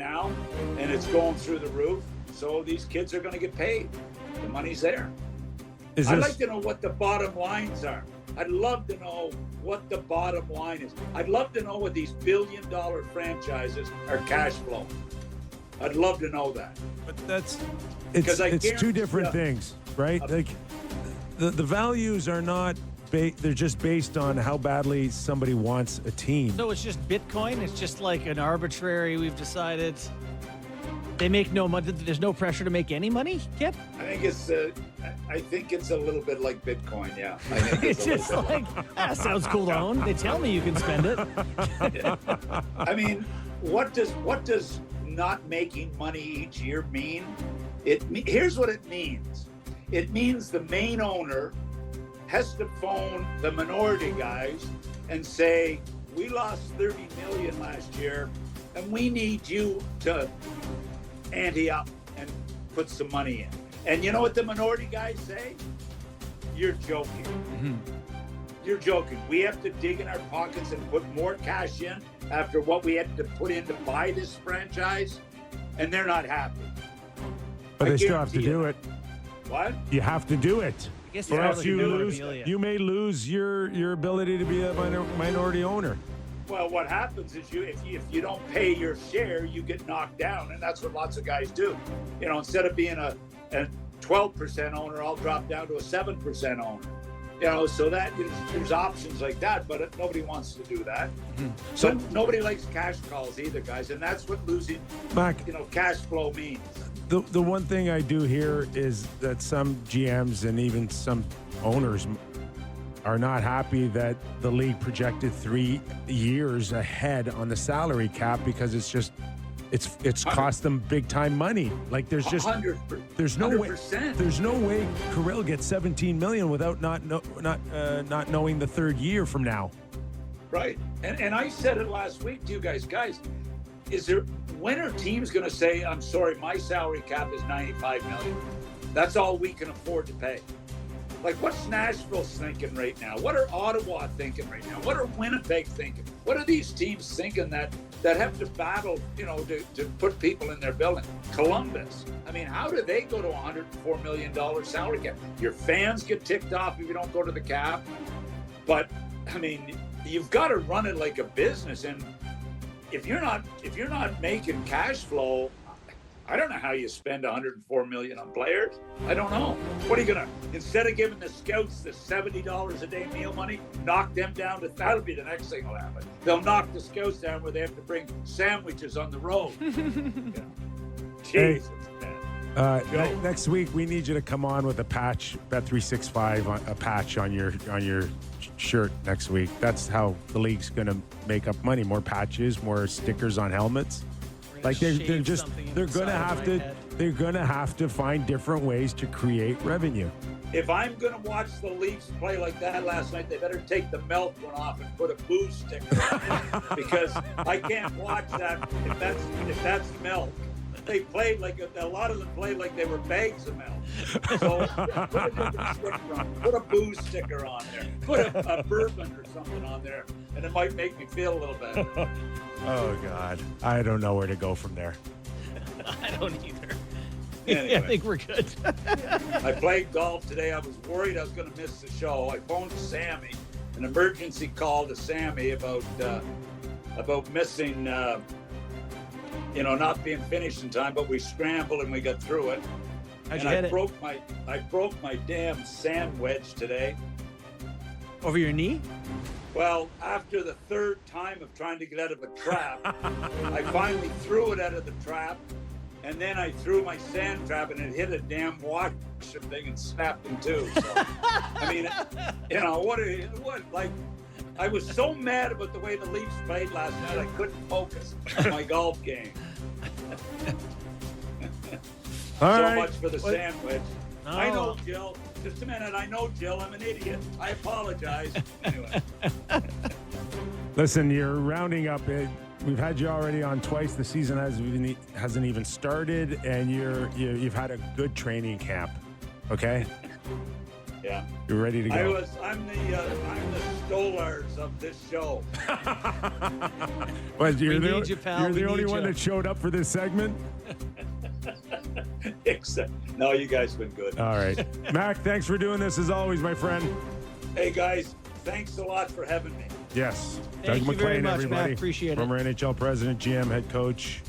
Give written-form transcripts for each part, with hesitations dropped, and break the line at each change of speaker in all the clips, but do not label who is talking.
now, and it's going through the roof. So these kids are going to get paid. The money's there. I'd like to know what the bottom lines are. I'd love to know what the bottom line is. I'd love to know what these billion-dollar franchises are cash flowing. I'd love to know that.
But it's two different things, right? Like the values are not. They're just based on how badly somebody wants a team.
So it's just Bitcoin? It's just like an arbitrary, we've decided they make no money. There's no pressure to make any money, Kip?
I think it's a little bit like Bitcoin, yeah. I think
it's just like, that sounds cool to own. They tell me you can spend it.
I mean, what does not making money each year mean? Here's what it means. It means the main owner has to phone the minority guys and say, we lost 30 million last year and we need you to ante up and put some money in. And you know what the minority guys say? You're joking. Mm-hmm. You're joking. We have to dig in our pockets and put more cash in after what we had to put in to buy this franchise, and they're not happy.
But they still have to do it.
What?
You have to do it.
I guess
or else you may lose your ability to be a minority owner.
Well, what happens is if you don't pay your share, you get knocked down, and that's what lots of guys do. You know, instead of being a 12% owner, I'll drop down to a 7% owner. You know, so that there's options like that, but nobody wants to do that. Mm-hmm. So nobody likes cash calls either, guys, and that's what losing, cash flow means.
The one thing I do hear is that some GMs and even some owners are not happy that the league projected 3 years ahead on the salary cap because it's cost them big time money. Like there's just
100%.
There's no way Kirill gets 17 million without not knowing the third year from now.
Right, and I said it last week to you guys. When are teams going to say, I'm sorry, my salary cap is 95 million. That's all we can afford to pay. Like, what's Nashville thinking right now? What are Ottawa thinking right now? What are Winnipeg thinking? What are these teams thinking that have to battle, to put people in their building? Columbus. I mean, how do they go to $104 million salary cap? Your fans get ticked off if you don't go to the cap. But, I mean, you've got to run it like a business. And if you're not making cash flow, I don't know how you spend $104 million on players. I don't know. What are you gonna, instead of giving the scouts the $70 a day meal money, knock them down to, that'll be the next thing will happen. They'll knock the scouts down where they have to bring sandwiches on the road. Jesus, man.
Next week we need you to come on with a patch, Bet365, a patch on your shirt next week. That's how the league's gonna make up money. More patches, more stickers on helmets. Like they're gonna have to find different ways to create revenue.
If I'm gonna watch the Leafs play like that last night, they better take the milk one off and put a booze sticker on it, because I can't watch that if that's milk. They played like a lot of them played like they were bags of milk. So put a different sticker on. Put a booze sticker on there. Put a bourbon or something on there, and it might make me feel a little better.
Oh God, I don't know where to go from there.
I don't either.
Anyway,
I think we're good.
I played golf today. I was worried I was going to miss the show. I phoned Sammy, an emergency call to Sammy about missing. Not being finished in time, but we scrambled and we got through it.
How'd you hit it?
I broke my damn sand wedge today.
Over your knee?
Well, after the third time of trying to get out of a trap, I finally threw it out of the trap, and then I threw my sand trap and it hit a damn wash thing and snapped in two. So, I mean, I was so mad about the way the Leafs played last night, I couldn't focus on my golf game. Much for the sandwich. Oh. I know, Jill. Just a minute. I know, Jill. I'm an idiot. I apologize. Anyway.
Listen, you're rounding up it. We've had you already on twice. The season hasn't even started, and you've had a good training camp. Okay?
Yeah.
You're ready to go.
I'm the stolars of this show.
But you're
need you, pal.
you're
We
the only
need
one
you.
that showed up for this segment?
No, you guys been good.
All right. Mac, thanks for doing this as always, my friend.
Hey, guys, thanks a lot for having me.
Yes.
Thank
Doug
you very
McLean,
much,
everybody.
Mac. Appreciate it.
Former NHL president, GM, head coach.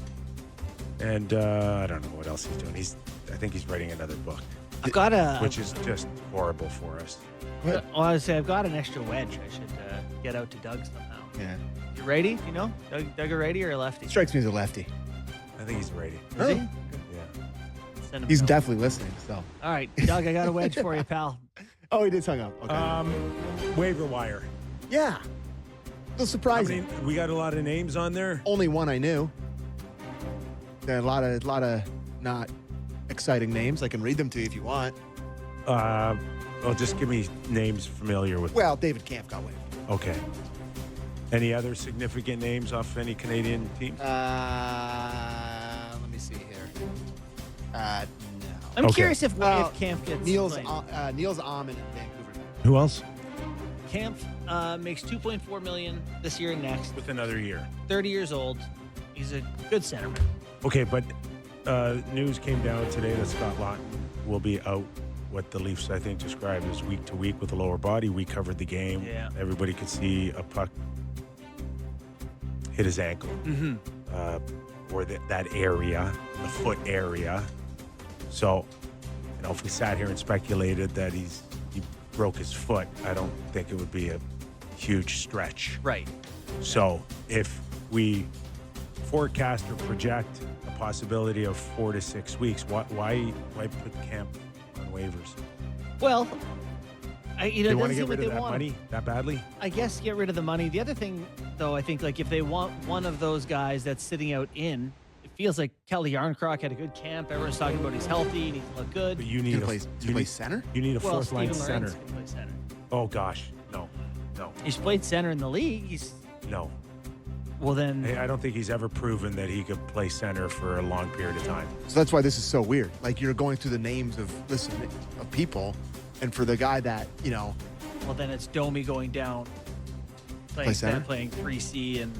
And I don't know what else he's doing. I think he's writing another book,
I've got
which is just horrible for us.
I've got an extra wedge. I should get out to Doug somehow.
Yeah.
You righty? You know, Doug a righty or a lefty?
Strikes me as a lefty.
I think he's ready.
Is he?
Yeah.
Send him
He's
a note.
definitely listening. So.
All right, Doug, I got a wedge for you, pal.
Oh, he did hung up. Okay.
Waiver wire.
Yeah. A little surprising.
We got a lot of names on there.
Only one I knew. There are a lot of not exciting names. I can read them to you if you want.
Well, just give me names familiar with.
Well, David Camp got waived.
Okay. Any other significant names off any Canadian teams?
Let me see here. No.
I'm
Okay.
curious if Camp gets
Niels
played.
Niels Ahman in Vancouver.
Who else?
Camp makes $2.4 million this year and next.
With another year.
30 years old. He's a good centerman.
Okay, but news came down today that Scott Laughton will be out. What the Leafs, I think, described as week to week with a lower body. We covered the game.
Yeah.
Everybody could see a puck hit his ankle, or that area, the foot area. So, if we sat here and speculated that he broke his foot, I don't think it would be a huge stretch.
Right.
So, if we forecast or project a possibility of 4 to 6 weeks, why put Camp on waivers?
Well,
They
it
want to
doesn't
get
seem like
rid
they
of that
want
money that badly?
I guess get rid of the money. The other thing, though, I think if they want one of those guys that's sitting out it feels like Kelly Yarncroc had a good camp. Everyone's talking about he's healthy and he can look good.
But you
He
need
plays center?
You need a
Well,
fourth line
Steven
center.
Lorenz can play center.
Oh gosh, no.
He's played center in the league.
No.
Well, then
I don't think he's ever proven that he could play center for a long period of time.
So that's why this is so weird. Like you're going through the names of people, and for the guy that
well, then it's Domi going down,
Play center?
playing 3C and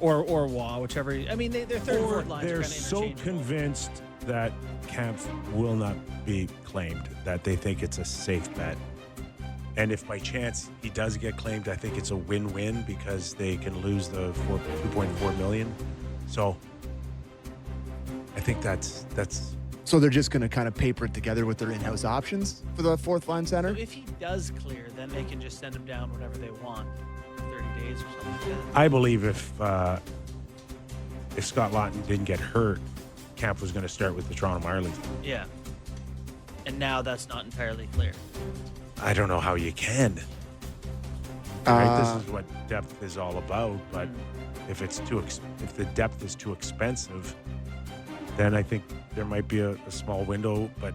or Wah, whichever. I mean, their third and
Or
fourth lines are
they're
kind of
so
interchangeable.
convinced that Camp will not be claimed that they think it's a safe bet. And if by chance he does get claimed, I think it's a win-win because they can lose the $2.4 million. So I think that's
So they're just going to kind of paper it together with their in-house options for the fourth line
So
center.
if he does clear, then they can just send him down whenever they want, 30 days or something like that.
I believe if Scott Laughton didn't get hurt, Camp was going to start with the Toronto Marlies.
Yeah. And now that's not entirely clear.
I don't know how you can. Right? This is what depth is all about. But if the depth is too expensive, then I think there might be a small window. But